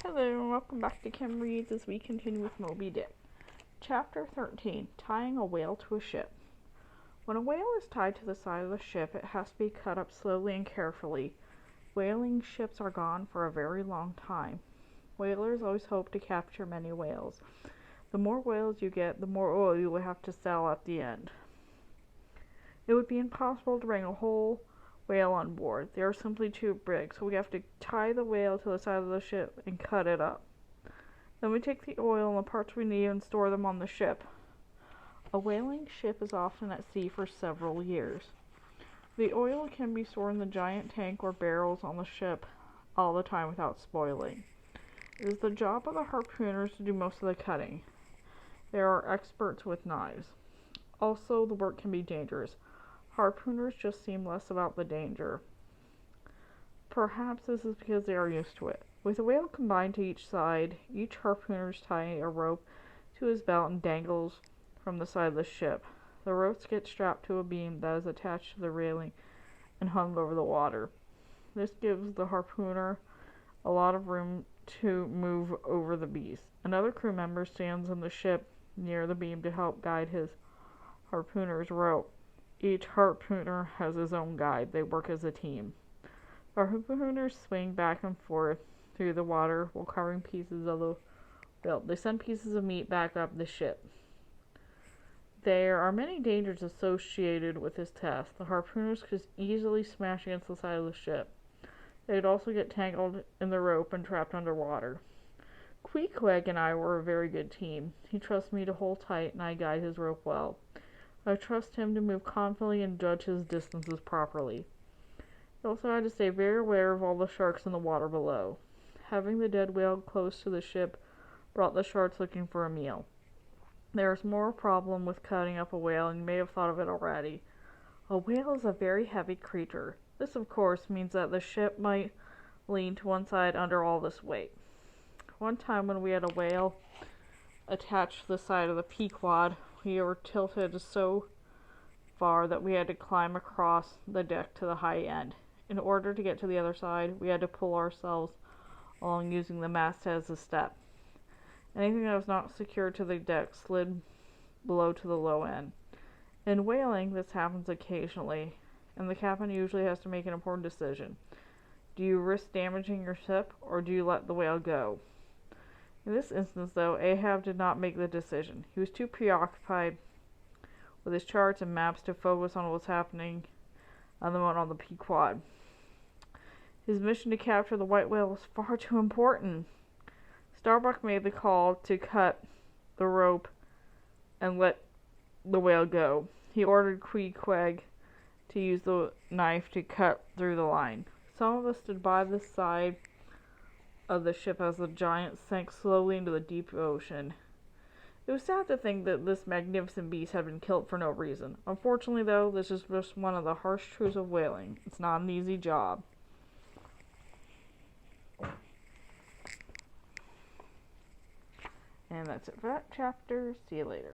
Hello and welcome back to Kim Reads as we continue with Moby Dick. Chapter 13, Tying a Whale to a Ship. When a whale is tied to the side of the ship, it has to be cut up slowly and carefully. Whaling ships are gone for a very long time. Whalers always hope to capture many whales. The more whales you get, the more oil you will have to sell at the end. It would be impossible to bring a whole whale on board. They are simply too big, so we have to tie the whale to the side of the ship and cut it up. Then we take the oil and the parts we need and store them on the ship. A whaling ship is often at sea for several years. The oil can be stored in the giant tank or barrels on the ship all the time without spoiling. It is the job of the harpooners to do most of the cutting. They are experts with knives. Also, the work can be dangerous. Harpooners just seem less about the danger. Perhaps this is because they are used to it. With a whale combined to each side, each harpooner is tying a rope to his belt and dangles from the side of the ship. The ropes get strapped to a beam that is attached to the railing and hung over the water. This gives the harpooner a lot of room to move over the beast. Another crew member stands in the ship near the beam to help guide his harpooner's rope. Each harpooner has his own guide. They work as a team. The harpooners swing back and forth through the water while covering pieces of the whale. They send pieces of meat back up the ship. There are many dangers associated with this task. The harpooners could easily smash against the side of the ship. They would also get tangled in the rope and trapped underwater. Queequeg and I were a very good team. He trusts me to hold tight and I guide his rope well. I trust him to move confidently and judge his distances properly. He also had to stay very aware of all the sharks in the water below. Having the dead whale close to the ship brought the sharks looking for a meal. There is more problem with cutting up a whale, and you may have thought of it already. A whale is a very heavy creature. This, of course, means that the ship might lean to one side under all this weight. One time when we had a whale attached to the side of the Pequod, we were tilted so far that we had to climb across the deck to the high end. In order to get to the other side, we had to pull ourselves along using the masthead as a step. Anything that was not secured to the deck slid below to the low end. In whaling, this happens occasionally, and the captain usually has to make an important decision. Do you risk damaging your ship, or do you let the whale go? In this instance, though, Ahab did not make the decision. He was too preoccupied with his charts and maps to focus on what was happening on the Pequod. His mission to capture the white whale was far too important. Starbuck made the call to cut the rope and let the whale go. He ordered Queequeg to use the knife to cut through the line. Some of us stood by the side of the ship as the giant sank slowly into the deep ocean. It was sad to think that this magnificent beast had been killed for no reason. Unfortunately, though, this is just one of the harsh truths of whaling. It's not an easy job. And that's it for that chapter. See you later.